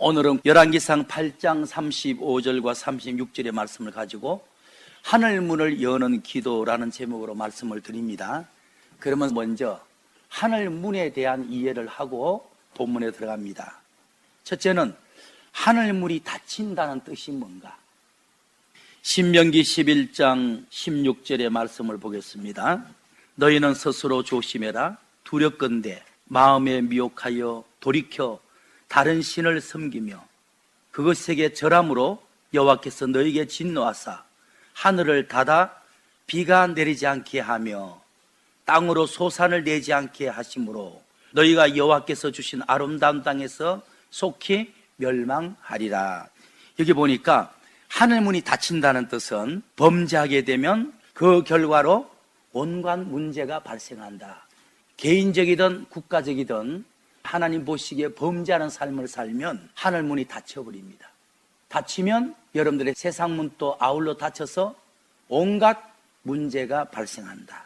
오늘은 열왕기상 8장 35절과 36절의 말씀을 가지고 하늘문을 여는 기도라는 제목으로 말씀을 드립니다. 그러면 먼저 하늘문에 대한 이해를 하고 본문에 들어갑니다. 첫째는 하늘문이 닫힌다는 뜻이 뭔가? 신명기 11장 16절의 말씀을 보겠습니다. 너희는 스스로 조심해라. 두렵건대 마음에 미혹하여 돌이켜 다른 신을 섬기며 그것에게 절함으로 여호와께서 너희에게 진노하사 하늘을 닫아 비가 내리지 않게 하며 땅으로 소산을 내지 않게 하심으로 너희가 여호와께서 주신 아름다운 땅에서 속히 멸망하리라. 여기 보니까 하늘문이 닫힌다는 뜻은 범죄하게 되면 그 결과로 온갖 문제가 발생한다. 개인적이든 국가적이든 하나님 보시기에 범죄하는 삶을 살면 하늘문이 닫혀버립니다. 닫히면 여러분들의 세상문도 아울러 닫혀서 온갖 문제가 발생한다.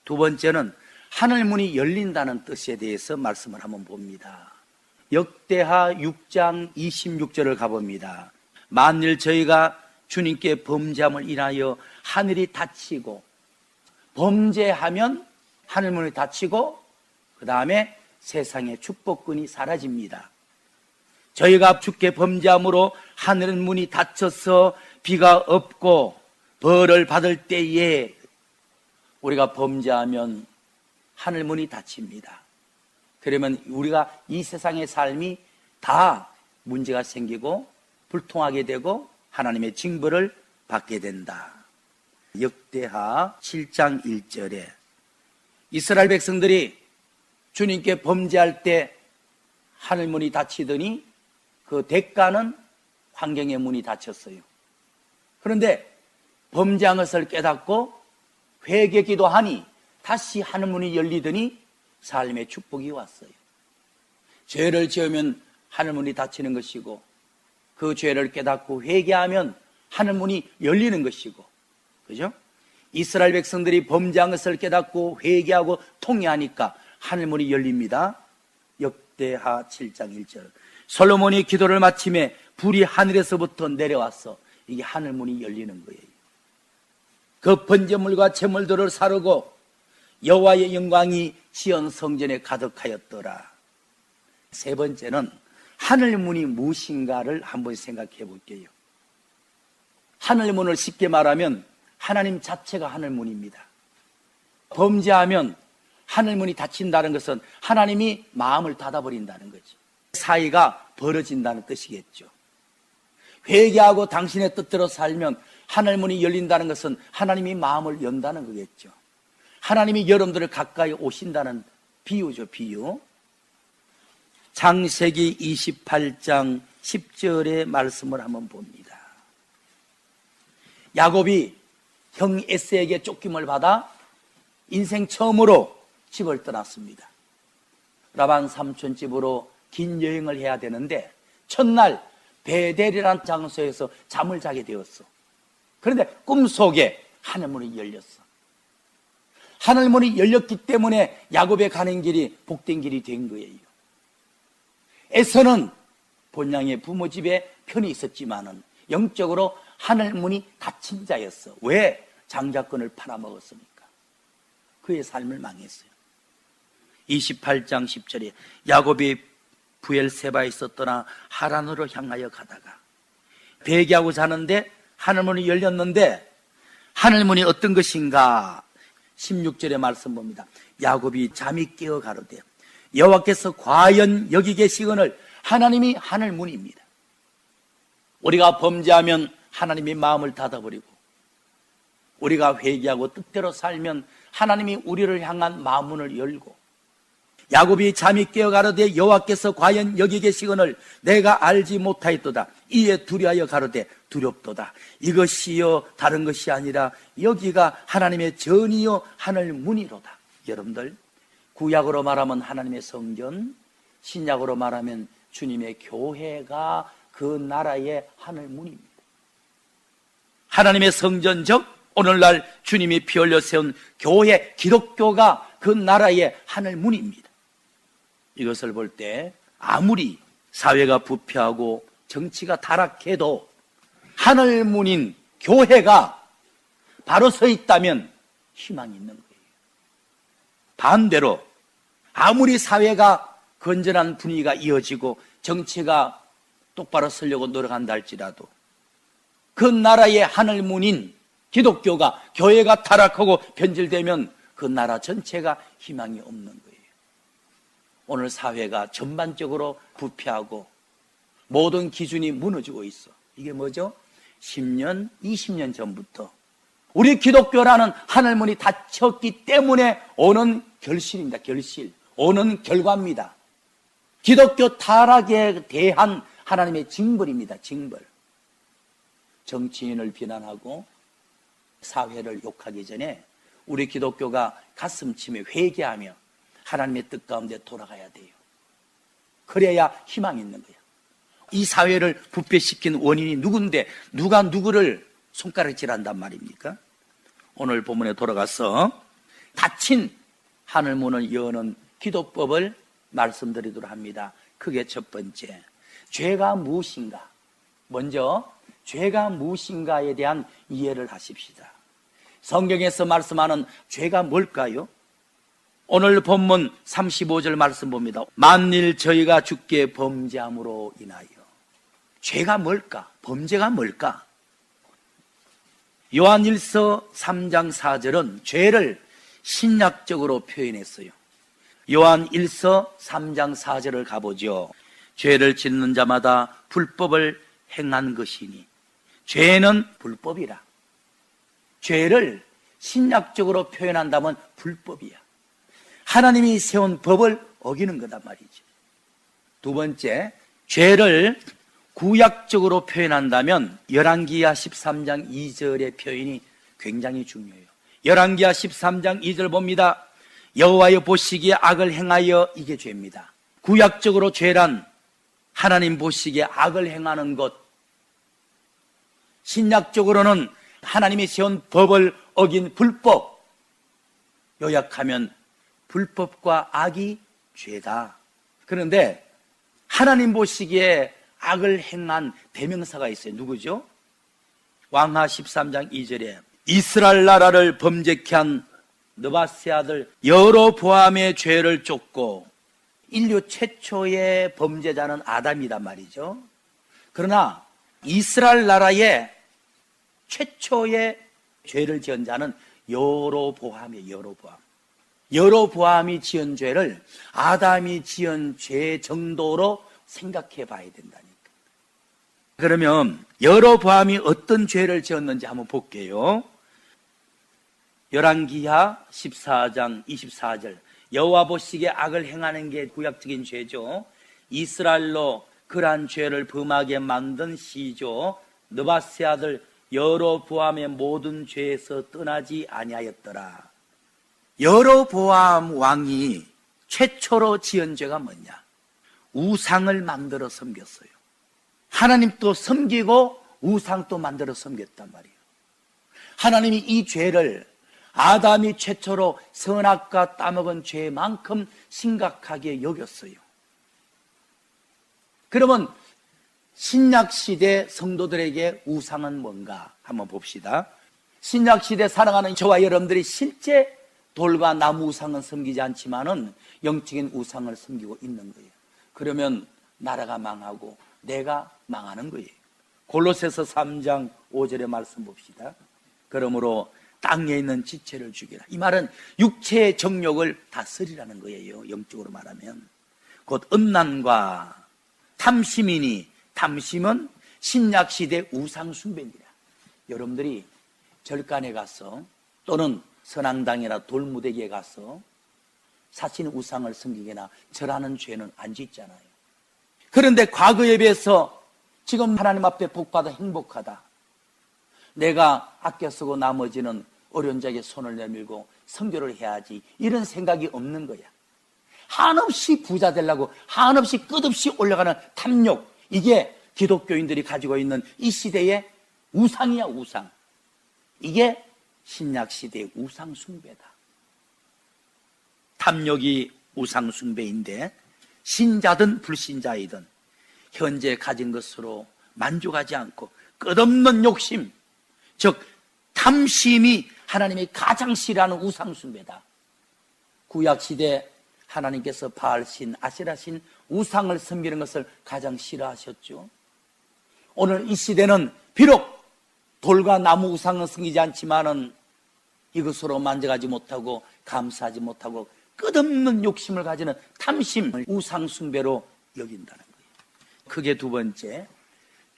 두 번째는 하늘문이 열린다는 뜻에 대해서 말씀을 한번 봅니다. 역대하 6장 26절을 가봅니다. 만일 저희가 주님께 범죄함을 인하여 하늘이 닫히고, 범죄하면 하늘문이 닫히고 그 다음에 세상의 축복권이 사라집니다. 저희가 주께 범죄함으로 하늘문이 닫혀서 비가 없고 벌을 받을 때에 우리가 범죄하면 하늘문이 닫힙니다. 그러면 우리가 이 세상의 삶이 다 문제가 생기고 불통하게 되고 하나님의 징벌을 받게 된다. 역대하 7장 1절에 이스라엘 백성들이 주님께 범죄할 때 하늘문이 닫히더니 그 대가는 환경의 문이 닫혔어요. 그런데 범죄한 것을 깨닫고 회개 기도하니 다시 하늘문이 열리더니 삶의 축복이 왔어요. 죄를 지으면 하늘문이 닫히는 것이고 그 죄를 깨닫고 회개하면 하늘문이 열리는 것이고, 그죠? 이스라엘 백성들이 범죄한 것을 깨닫고 회개하고 통회하니까 하늘문이 열립니다. 역대하 7장 1절. 솔로몬이 기도를 마침에 불이 하늘에서부터 내려와서 이게 하늘문이 열리는 거예요. 그 번제물과 제물들을 사르고 여호와의 영광이 지은 성전에 가득하였더라. 세 번째는 하늘문이 무엇인가를 한번 생각해 볼게요. 하늘문을 쉽게 말하면 하나님 자체가 하늘문입니다. 범죄하면 하늘문이 닫힌다는 것은 하나님이 마음을 닫아버린다는 거죠. 사이가 벌어진다는 뜻이겠죠. 회개하고 당신의 뜻대로 살면 하늘문이 열린다는 것은 하나님이 마음을 연다는 거겠죠. 하나님이 여러분들을 가까이 오신다는 비유죠, 비유. 창세기 28장 10절의 말씀을 한번 봅니다. 야곱이 형 에서에게 쫓김을 받아 인생 처음으로 집을 떠났습니다. 라반 삼촌 집으로 긴 여행을 해야 되는데 첫날 베델이라는 장소에서 잠을 자게 되었어. 그런데 꿈속에 하늘문이 열렸어. 하늘문이 열렸기 때문에 야곱의 가는 길이 복된 길이 된 거예요. 에서는 본향의 부모 집에 편히 있었지만은 영적으로 하늘문이 닫힌 자였어. 왜? 장자권을 팔아먹었으니까. 그의 삶을 망했어요. 28장 10절에 야곱이 부엘세바에 있었더나 하란으로 향하여 가다가 회개하고 자는데 하늘문이 열렸는데 하늘문이 어떤 것인가? 16절의 말씀 봅니다. 야곱이 잠이 깨어 가로되 여호와께서 과연 여기 계시거늘. 하나님이 하늘문입니다. 우리가 범죄하면 하나님이 마음을 닫아버리고 우리가 회개하고 뜻대로 살면 하나님이 우리를 향한 마음문을 열고, 야곱이 잠이 깨어 가로되 여호와께서 과연 여기 계시거늘 내가 알지 못하였도다. 이에 두려하여 가로되 두렵도다. 이것이요 다른 것이 아니라 여기가 하나님의 전이요 하늘문이로다. 여러분들, 구약으로 말하면 하나님의 성전, 신약으로 말하면 주님의 교회가 그 나라의 하늘문입니다. 하나님의 성전, 즉 오늘날 주님이 피 흘려 세운 교회, 기독교가 그 나라의 하늘문입니다. 이것을 볼 때 아무리 사회가 부패하고 정치가 타락해도 하늘문인 교회가 바로 서 있다면 희망이 있는 거예요. 반대로 아무리 사회가 건전한 분위기가 이어지고 정치가 똑바로 서려고 노력한다 할지라도 그 나라의 하늘문인 기독교가, 교회가 타락하고 변질되면 그 나라 전체가 희망이 없는 거예요. 오늘 사회가 전반적으로 부패하고 모든 기준이 무너지고 있어. 이게 뭐죠? 10년, 20년 전부터 우리 기독교라는 하늘문이 닫혔기 때문에 오는 결실입니다. 결실. 오는 결과입니다. 기독교 타락에 대한 하나님의 징벌입니다. 징벌. 정치인을 비난하고 사회를 욕하기 전에 우리 기독교가 가슴치며 회개하며 하나님의 뜻 가운데 돌아가야 돼요. 그래야 희망이 있는 거예요. 이 사회를 부패시킨 원인이 누군데 누가 누구를 손가락질한단 말입니까? 오늘 본문에 돌아가서 닫힌 하늘문을 여는 기도법을 말씀드리도록 합니다. 크게 첫 번째, 죄가 무엇인가? 먼저 죄가 무엇인가에 대한 이해를 하십시다. 성경에서 말씀하는 죄가 뭘까요? 오늘 본문 35절 말씀 봅니다. 만일 저희가 주께 범죄함으로 인하여. 죄가 뭘까? 범죄가 뭘까? 요한일서 3장 4절은 죄를 신약적으로 표현했어요. 요한일서 3장 4절을 가보죠. 죄를 짓는 자마다 불법을 행한 것이니 죄는 불법이라. 죄를 신약적으로 표현한다면 불법이야. 하나님이 세운 법을 어기는 거단 말이죠. 두 번째, 죄를 구약적으로 표현한다면 열왕기하 13장 2절의 표현이 굉장히 중요해요. 열왕기하 13장 2절 봅니다. 여호와여 보시기에 악을 행하여 이게 죄입니다. 구약적으로 죄란 하나님 보시기에 악을 행하는 것, 신약적으로는 하나님이 세운 법을 어긴 불법, 요약하면 불법과 악이 죄다. 그런데 하나님 보시기에 악을 행한 대명사가 있어요. 누구죠? 왕하 13장 2절에 이스라엘 나라를 범죄케 한 느바세 아들 여로보암의 죄를 쫓고, 인류 최초의 범죄자는 아담이란 말이죠. 그러나 이스라엘 나라의 최초의 죄를 지은 자는 여로보암이에요. 여로보암. 여로보암이 지은 죄를 아담이 지은 죄 정도로 생각해 봐야 된다니까. 그러면 여로보암이 어떤 죄를 지었는지 한번 볼게요. 열왕기하 14장 24절 여호와 보시기에 악을 행하는 게 구약적인 죄죠. 이스라엘로 그러한 죄를 범하게 만든 시조 느바세 아들 여로보암의 모든 죄에서 떠나지 아니하였더라. 여로보암 왕이 최초로 지은 죄가 뭐냐? 우상을 만들어 섬겼어요. 하나님도 섬기고 우상도 만들어 섬겼단 말이에요. 하나님이 이 죄를 아담이 최초로 선악과 따먹은 죄만큼 심각하게 여겼어요. 그러면 신약시대 성도들에게 우상은 뭔가 한번 봅시다. 신약시대 살아가는 저와 여러분들이 실제 돌과 나무 우상은 섬기지 않지만은 영적인 우상을 섬기고 있는 거예요. 그러면 나라가 망하고 내가 망하는 거예요. 골로새서 3장 5절의 말씀 봅시다. 그러므로 땅에 있는 지체를 죽이라. 이 말은 육체의 정욕을 다스리라는 거예요. 영적으로 말하면 곧 음란과 탐심이니, 탐심은 신약시대 우상숭배입니다. 여러분들이 절간에 가서 또는 선앙당이나 돌무대기에 가서 사신 우상을 섬기거나 절하는 죄는 안 짓잖아요. 그런데 과거에 비해서 지금 하나님 앞에 복받아 행복하다, 내가 아껴 쓰고 나머지는 어려운 자에게 손을 내밀고 선교를 해야지, 이런 생각이 없는 거야. 한없이 부자 되려고 한없이 끝없이 올라가는 탐욕, 이게 기독교인들이 가지고 있는 이 시대의 우상이야. 우상. 이게 신약시대의 우상숭배다. 탐욕이 우상숭배인데 신자든 불신자이든 현재 가진 것으로 만족하지 않고 끝없는 욕심, 즉 탐심이 하나님이 가장 싫어하는 우상숭배다. 구약시대 하나님께서 바알신, 아세라신 우상을 섬기는 것을 가장 싫어하셨죠. 오늘 이 시대는 비록 돌과 나무 우상은 섬기지 않지만은 이것으로 만족하지 못하고 감사하지 못하고 끝없는 욕심을 가지는 탐심을 우상숭배로 여긴다는 거예요. 크게 두 번째,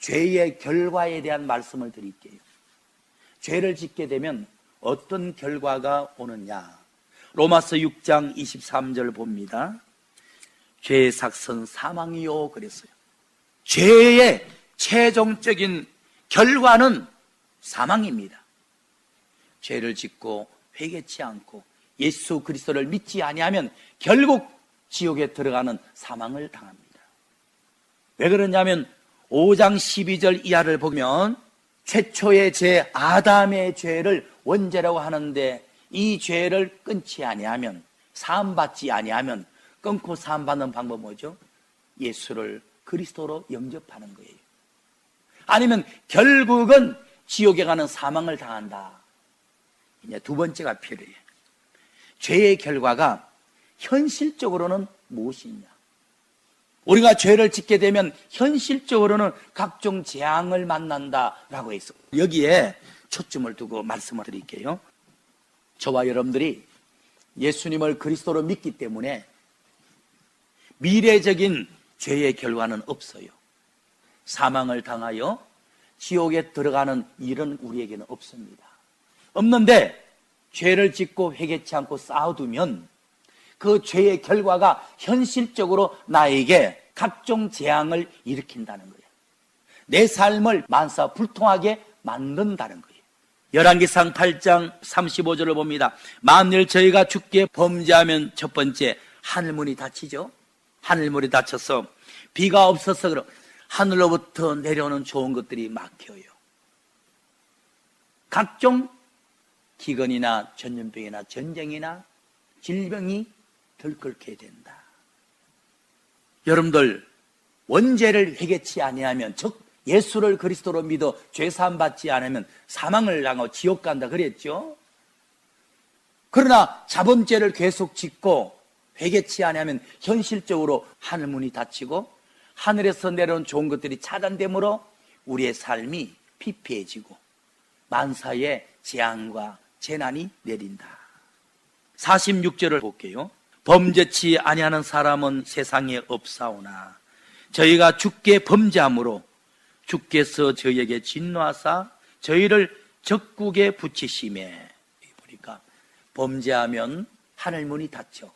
죄의 결과에 대한 말씀을 드릴게요. 죄를 짓게 되면 어떤 결과가 오느냐. 로마서 6장 23절 봅니다. 죄의 삭선 사망이요 그랬어요. 죄의 최종적인 결과는 사망입니다. 죄를 짓고 회개치 않고 예수 그리스도를 믿지 아니하면 결국 지옥에 들어가는 사망을 당합니다. 왜 그러냐면 5장 12절 이하를 보면 최초의 죄 아담의 죄를 원죄라고 하는데 이 죄를 끊지 아니하면, 사함받지 아니하면, 끊고 사함받는 방법은 뭐죠? 예수를 그리스도로 영접하는 거예요. 아니면 결국은 지옥에 가는 사망을 당한다. 이제 두 번째가 필요해요. 죄의 결과가 현실적으로는 무엇이냐? 우리가 죄를 짓게 되면 현실적으로는 각종 재앙을 만난다라고 해서 여기에 초점을 두고 말씀을 드릴게요. 저와 여러분들이 예수님을 그리스도로 믿기 때문에 미래적인 죄의 결과는 없어요. 사망을 당하여 지옥에 들어가는 일은 우리에게는 없습니다. 없는데 죄를 짓고 회개치 않고 쌓아두면 그 죄의 결과가 현실적으로 나에게 각종 재앙을 일으킨다는 거예요. 내 삶을 만사불통하게 만든다는 거예요. 열왕기상 8장 35절을 봅니다. 만일 저희가 주께 범죄하면 첫 번째 하늘문이 닫히죠. 하늘문이 닫혀서 비가 없어서 그럼 하늘로부터 내려오는 좋은 것들이 막혀요. 각종 기근이나 전염병이나 전쟁이나 질병이 들끓게 된다. 여러분들 원죄를 회개치 아니하면, 즉 예수를 그리스도로 믿어 죄사함 받지 않으면 사망을 당하고 지옥 간다 그랬죠. 그러나 자범죄를 계속 짓고 회개치 아니하면 현실적으로 하늘문이 닫히고 하늘에서 내려온 좋은 것들이 차단되므로 우리의 삶이 피폐해지고 만사의 재앙과 재난이 내린다. 46절을 볼게요. 범죄치 아니하는 사람은 세상에 없사오나 저희가 주께 범죄함으로 주께서 저희에게 진노하사 저희를 적국에 붙이심에. 보니까 범죄하면 하늘문이 닫혀.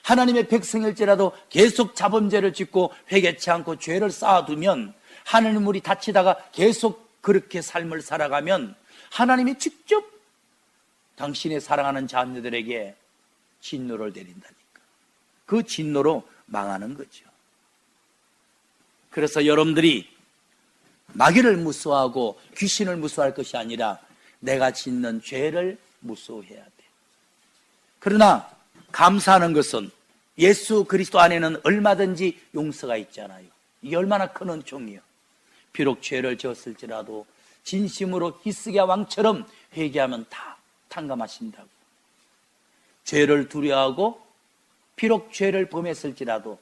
하나님의 백성일지라도 계속 자범죄를 짓고 회개치 않고 죄를 쌓아두면 하늘문이 닫히다가 계속 그렇게 삶을 살아가면 하나님이 직접 당신의 사랑하는 자녀들에게 진노를 내린다니까. 그 진노로 망하는 거죠. 그래서 여러분들이 마귀를 무서워하고 귀신을 무서워할 것이 아니라 내가 짓는 죄를 무서워해야 돼. 그러나 감사하는 것은 예수 그리스도 안에는 얼마든지 용서가 있잖아요. 이게 얼마나 큰 은총이에요. 비록 죄를 지었을지라도 진심으로 히스기야 왕처럼 회개하면 다 탕감하신다고. 죄를 두려워하고 비록 죄를 범했을지라도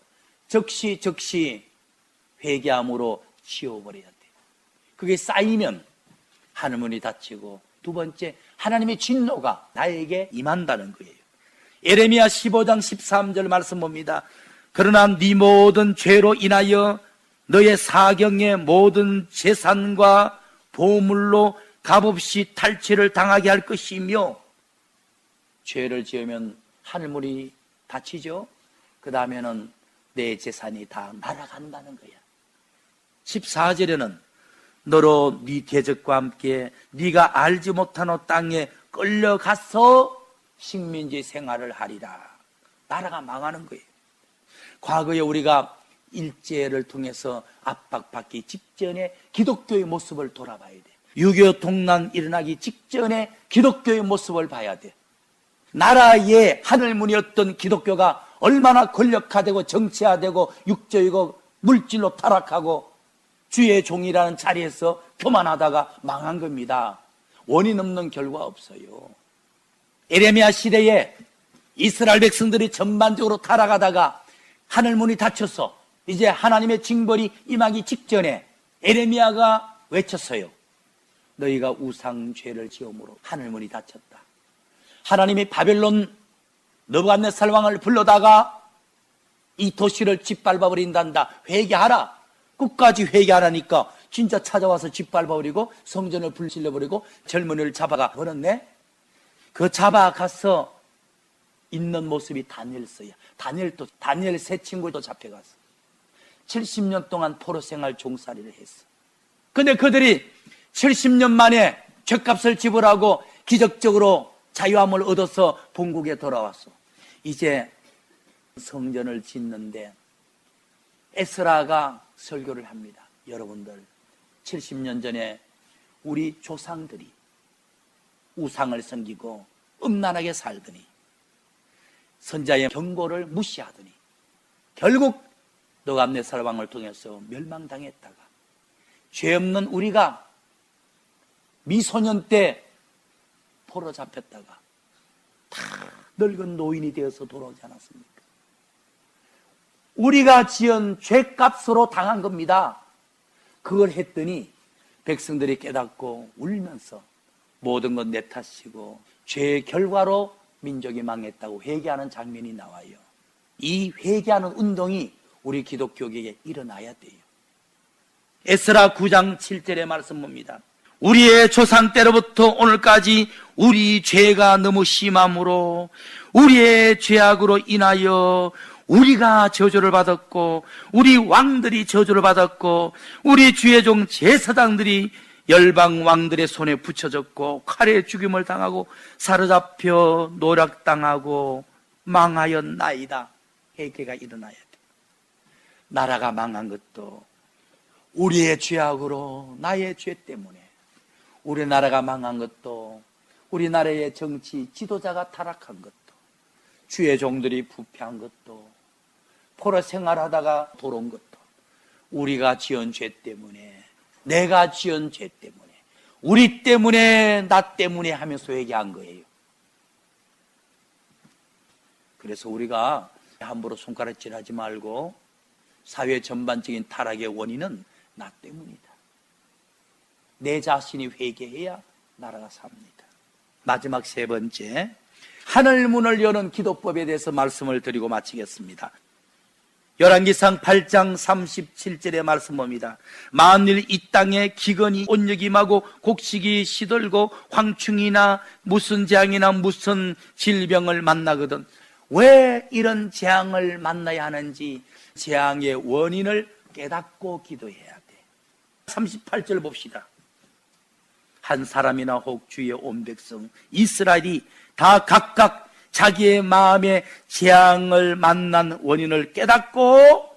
즉시 회개함으로 지워버려야 돼요. 그게 쌓이면 하늘문이 닫히고 두 번째 하나님의 진노가 나에게 임한다는 거예요. 예레미야 15장 13절 말씀 봅니다. 그러나 네 모든 죄로 인하여 너의 사경의 모든 재산과 보물로 값없이 탈취를 당하게 할 것이며, 죄를 지으면 하늘문이 닫히죠. 그 다음에는 내 재산이 다 날아간다는 거야. 14절에는 너로 네 대적과 함께 네가 알지 못하는 땅에 끌려가서 식민지 생활을 하리라. 나라가 망하는 거예요. 과거에 우리가 일제를 통해서 압박받기 직전에 기독교의 모습을 돌아봐야 돼. 6.25 동란 일어나기 직전에 기독교의 모습을 봐야 돼. 나라의 하늘문이었던 기독교가 얼마나 권력화되고 정치화되고 육적이고 물질로 타락하고 주의 종이라는 자리에서 교만하다가 망한 겁니다. 원인 없는 결과 없어요. 에레미야 시대에 이스라엘 백성들이 전반적으로 타락하다가 하늘 문이 닫혀서 이제 하나님의 징벌이 임하기 직전에 에레미야가 외쳤어요. 너희가 우상 죄를 지음으로 하늘 문이 닫혔다. 하나님이 바벨론 느부갓네살 왕을 불러다가 이 도시를 짓밟아 버린단다. 회개하라. 끝까지 회개하라니까 진짜 찾아와서 짓밟아 버리고 성전을 불질러 버리고 젊은이를 잡아가 버렸네. 그 잡아가서 있는 모습이 다니엘서야. 다니엘 세 친구도 잡혀갔어. 70년 동안 포로 생활 종살이를 했어. 근데 그들이 70년 만에 죗값을 지불하고 기적적으로 자유함을 얻어서 본국에 돌아왔어. 이제 성전을 짓는데 에스라가 설교를 합니다. 여러분들 70년 전에 우리 조상들이 우상을 섬기고 음란하게 살더니 선자의 경고를 무시하더니 결국 느부갓네살 왕을 통해서 멸망당했다가 죄 없는 우리가 미소년 때 포로 잡혔다가 다 늙은 노인이 되어서 돌아오지 않았습니까? 우리가 지은 죄값으로 당한 겁니다. 그걸 했더니 백성들이 깨닫고 울면서 모든 건 내 탓이고 죄의 결과로 민족이 망했다고 회개하는 장면이 나와요. 이 회개하는 운동이 우리 기독교계에 일어나야 돼요. 에스라 9장 7절의 말씀 봅니다. 우리의 조상 때로부터 오늘까지 우리 죄가 너무 심함으로 우리의 죄악으로 인하여 우리가 저주를 받았고 우리 왕들이 저주를 받았고 우리 주의 종 제사장들이 열방 왕들의 손에 붙여졌고 칼에 죽임을 당하고 사로잡혀 노략당하고 망하였나이다. 회개가 일어나야 돼. 나라가 망한 것도 우리의 죄악으로 나의 죄 때문에, 우리나라가 망한 것도 우리나라의 정치 지도자가 타락한 것도, 주의 종들이 부패한 것도, 포로 생활하다가 돌아온 것도 우리가 지은 죄 때문에, 내가 지은 죄 때문에, 우리 때문에, 나 때문에 하면서 얘기한 거예요. 그래서 우리가 함부로 손가락질하지 말고 사회 전반적인 타락의 원인은 나 때문이다. 내 자신이 회개해야 나라가 삽니다. 마지막 세 번째, 하늘문을 여는 기도법에 대해서 말씀을 드리고 마치겠습니다. 열왕기상 8장 37절의 말씀 봅니다. 만일 이 땅에 기근이 온역이 임하고 곡식이 시들고 황충이나 무슨 재앙이나 무슨 질병을 만나거든 왜 이런 재앙을 만나야 하는지 재앙의 원인을 깨닫고 기도해야 돼. 38절 봅시다. 한 사람이나 혹 주의 온 백성 이스라엘이 다 각각 자기의 마음에 재앙을 만난 원인을 깨닫고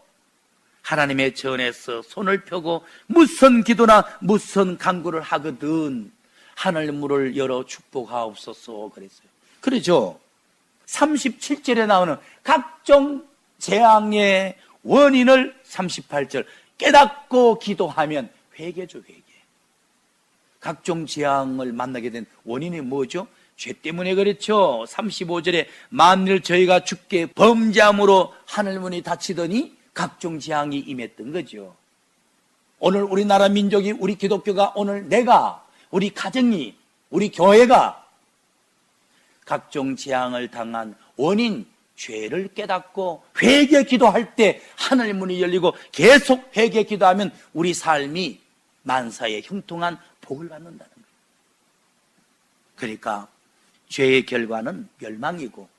하나님의 전에서 손을 펴고 무슨 기도나 무슨 간구를 하거든 하늘문을 열어 축복하옵소서 그랬어요. 그렇죠? 37절에 나오는 각종 재앙의 원인을 38절 깨닫고 기도하면 회개죠. 회개. 각종 재앙을 만나게 된 원인이 뭐죠? 죄 때문에 그렇죠. 35절에 만일 저희가 주께 범죄함으로 하늘문이 닫히더니 각종 재앙이 임했던 거죠. 오늘 우리나라 민족이, 우리 기독교가, 오늘 내가, 우리 가정이, 우리 교회가 각종 재앙을 당한 원인, 죄를 깨닫고 회개 기도할 때 하늘문이 열리고 계속 회개 기도하면 우리 삶이 만사에 형통한 복을 받는다는 거예요. 그러니까 죄의 결과는 멸망이고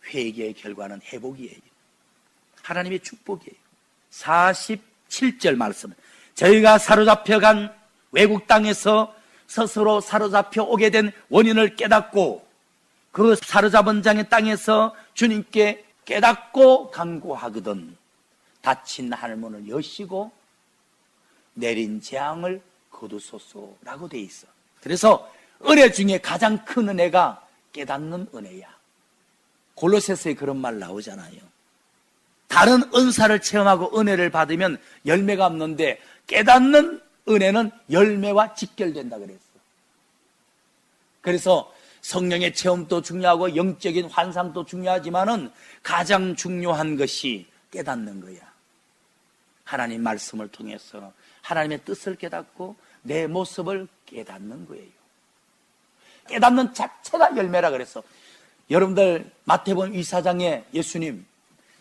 회개의 결과는 회복이에요. 하나님의 축복이에요. 47절 말씀, 저희가 사로잡혀간 외국 땅에서 스스로 사로잡혀 오게 된 원인을 깨닫고 그 사로잡은 장의 땅에서 주님께 깨닫고 간구하거든 닫힌 하늘문을 여시고 내린 재앙을 거두소서라고 돼 있어. 그래서 은혜 중에 가장 큰 은혜가 깨닫는 은혜야. 골로새서에 그런 말 나오잖아요. 다른 은사를 체험하고 은혜를 받으면 열매가 없는데 깨닫는 은혜는 열매와 직결된다 그랬어. 그래서 성령의 체험도 중요하고 영적인 환상도 중요하지만은 가장 중요한 것이 깨닫는 거야. 하나님 말씀을 통해서 하나님의 뜻을 깨닫고 내 모습을 깨닫는 거예요. 깨닫는 자체가 열매라 그랬어. 여러분들 마태복음 2사장에 예수님,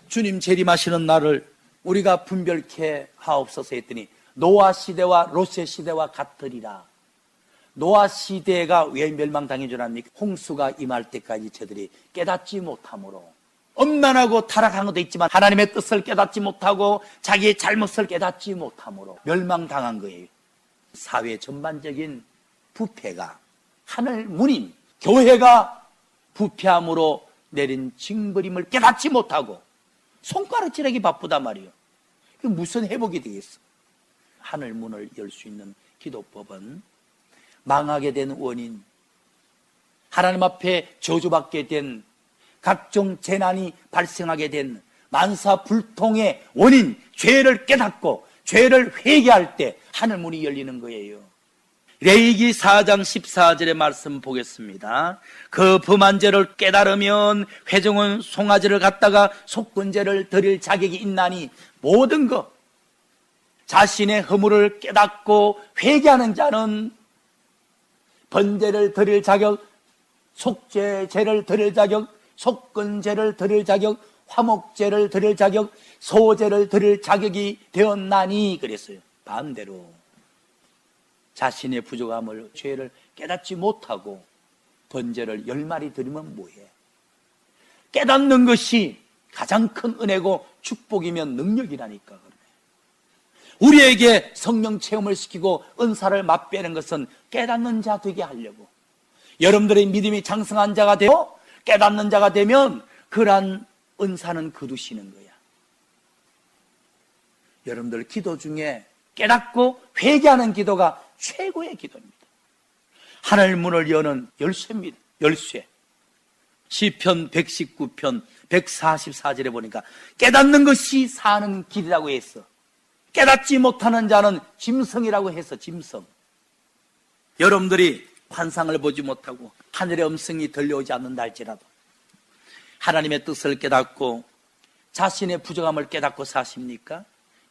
주님 재림하시는 날을 우리가 분별케 하옵소서 했더니 노아 시대와 롯의 시대와 같으리라. 노아 시대가 왜 멸망당한 줄 압니까? 홍수가 임할 때까지 저들이 깨닫지 못함으로, 엄난하고 타락한 것도 있지만 하나님의 뜻을 깨닫지 못하고 자기의 잘못을 깨닫지 못함으로 멸망당한 거예요. 사회 전반적인 부패가, 하늘 문인 교회가 부패함으로 내린 징벌임을 깨닫지 못하고 손가락질하기 바쁘단 말이에요. 그 무슨 회복이 되겠어? 하늘 문을 열 수 있는 기도법은 망하게 된 원인, 하나님 앞에 저주받게 된 각종 재난이 발생하게 된 만사불통의 원인, 죄를 깨닫고 죄를 회개할 때 하늘 문이 열리는 거예요. 레위기 4장 14절의 말씀 보겠습니다. 그 범한 죄를 깨달으면 회중은 송아지를 갖다가 속건제를 드릴 자격이 있나니 모든 것, 자신의 허물을 깨닫고 회개하는 자는 번제를 드릴 자격, 속죄제를 드릴 자격, 속건제를 드릴 자격, 화목제를 드릴 자격, 소제를 드릴 자격이 되었나니 그랬어요. 반대로 자신의 부족함을, 죄를 깨닫지 못하고 번제를 10마리 드리면 뭐해? 깨닫는 것이 가장 큰 은혜고 축복이면 능력이라니까 그래. 우리에게 성령 체험을 시키고 은사를 맛배는 것은 깨닫는 자 되게 하려고. 여러분들의 믿음이 장성한 자가 되어 깨닫는 자가 되면 그러한 은사는 거두시는 거야. 여러분들 기도 중에 깨닫고 회개하는 기도가 최고의 기도입니다. 하늘 문을 여는 열쇠입니다. 열쇠. 시편 119편 144절에 보니까 깨닫는 것이 사는 길이라고 했어. 깨닫지 못하는 자는 짐승이라고 해서 짐승. 여러분들이 환상을 보지 못하고 하늘의 음성이 들려오지 않는다 할지라도 하나님의 뜻을 깨닫고 자신의 부족함을 깨닫고 사십니까?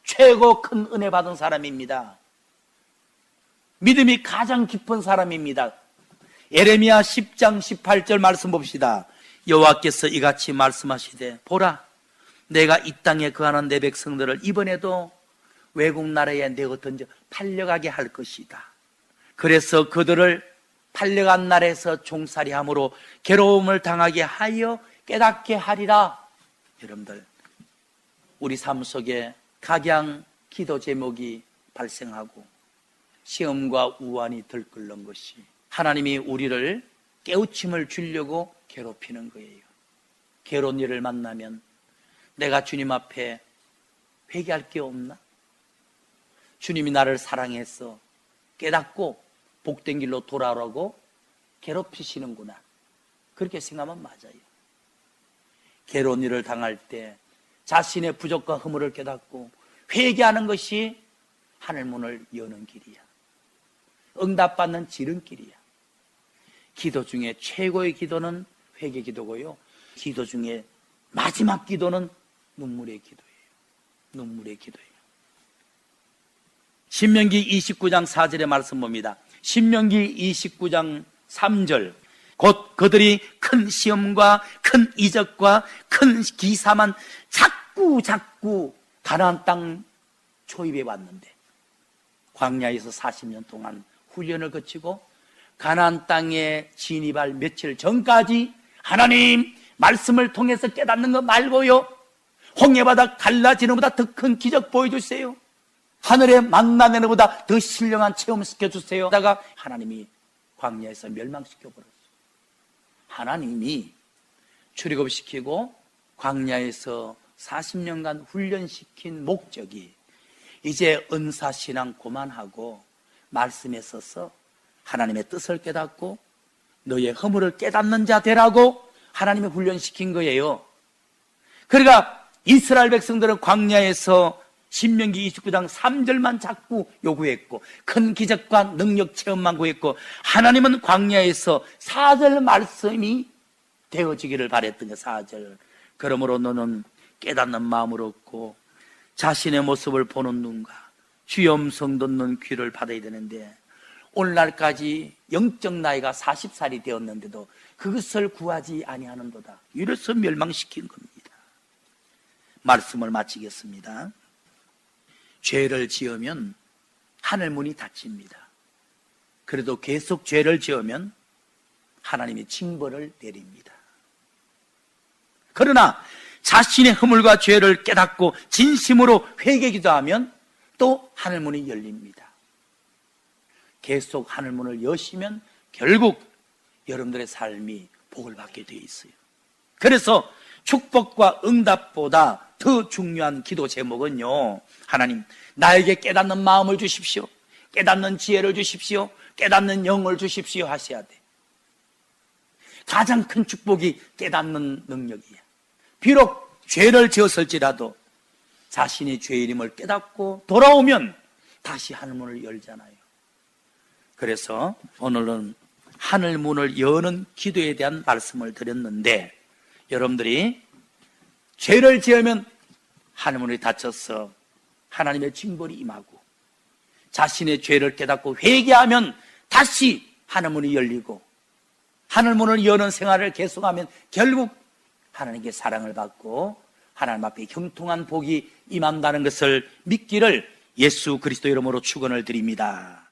최고 큰 은혜 받은 사람입니다. 믿음이 가장 깊은 사람입니다. 예레미야 10장 18절 말씀 봅시다. 여호와께서 이같이 말씀하시되 보라, 내가 이 땅에 거하는 내 백성들을 이번에도 외국 나라에 내어 던져 팔려가게 할 것이다. 그래서 그들을 팔려간 나라에서 종살이함으로 괴로움을 당하게 하여 깨닫게 하리라. 여러분들, 우리 삶 속에 각양 기도 제목이 발생하고 시험과 우환이 들끓는 것이 하나님이 우리를 깨우침을 주려고 괴롭히는 거예요. 괴로운 일을 만나면 내가 주님 앞에 회개할 게 없나? 주님이 나를 사랑해서 깨닫고 복된 길로 돌아오라고 괴롭히시는구나. 그렇게 생각하면 맞아요. 괴로운 일을 당할 때 자신의 부족과 허물을 깨닫고 회개하는 것이 하늘문을 여는 길이야. 응답받는 지름길이야. 기도 중에 최고의 기도는 회개 기도고요. 기도 중에 마지막 기도는 눈물의 기도예요. 눈물의 기도예요. 신명기 29장 4절의 말씀 봅니다. 신명기 29장 3절. 곧 그들이 큰 시험과 큰 이적과 큰 기사만 자꾸 가나안 땅 초입해 왔는데 광야에서 40년 동안 훈련을 거치고 가나안 땅에 진입할 며칠 전까지 하나님 말씀을 통해서 깨닫는 것 말고요, 홍해바다 갈라지는 것보다 더 큰 기적 보여주세요, 하늘에 만나내는 것보다 더 신령한 체험 시켜주세요 하다가 하나님이 광야에서 멸망시켜버렸어요. 하나님이 출애굽시키고 광야에서 40년간 훈련시킨 목적이 이제 은사신앙 그만하고 말씀에 서서 하나님의 뜻을 깨닫고 너의 허물을 깨닫는 자 되라고 하나님이 훈련시킨 거예요. 그러니까 이스라엘 백성들은 광야에서 신명기 29장 3절만 자꾸 요구했고 큰 기적과 능력 체험만 구했고, 하나님은 광야에서 4절 말씀이 되어지기를 바랬던 게 4절. 그러므로 너는 깨닫는 마음을 얻고 자신의 모습을 보는 눈과 주의 음성 듣는 귀를 받아야 되는데, 오늘날까지 영적 나이가 40살이 되었는데도 그것을 구하지 아니하는도다. 이래서 멸망시킨 겁니다. 말씀을 마치겠습니다. 죄를 지으면 하늘 문이 닫힙니다. 그래도 계속 죄를 지으면 하나님이 징벌을 내립니다. 그러나 자신의 허물과 죄를 깨닫고 진심으로 회개 기도하면 또 하늘 문이 열립니다. 계속 하늘 문을 여시면 결국 여러분들의 삶이 복을 받게 되어 있어요. 그래서 축복과 응답보다 더 중요한 기도 제목은요, 하나님 나에게 깨닫는 마음을 주십시오, 깨닫는 지혜를 주십시오, 깨닫는 영을 주십시오 하셔야 돼. 가장 큰 축복이 깨닫는 능력이에요. 비록 죄를 지었을지라도 자신이 죄인임을 깨닫고 돌아오면 다시 하늘문을 열잖아요. 그래서 오늘은 하늘문을 여는 기도에 대한 말씀을 드렸는데, 여러분들이 죄를 지으면 하늘문이 닫혀서 하나님의 징벌이 임하고, 자신의 죄를 깨닫고 회개하면 다시 하늘문이 열리고, 하늘문을 여는 생활을 계속하면 결국 하나님께 사랑을 받고 하나님 앞에 형통한 복이 임한다는 것을 믿기를 예수 그리스도 이름으로 축원을 드립니다.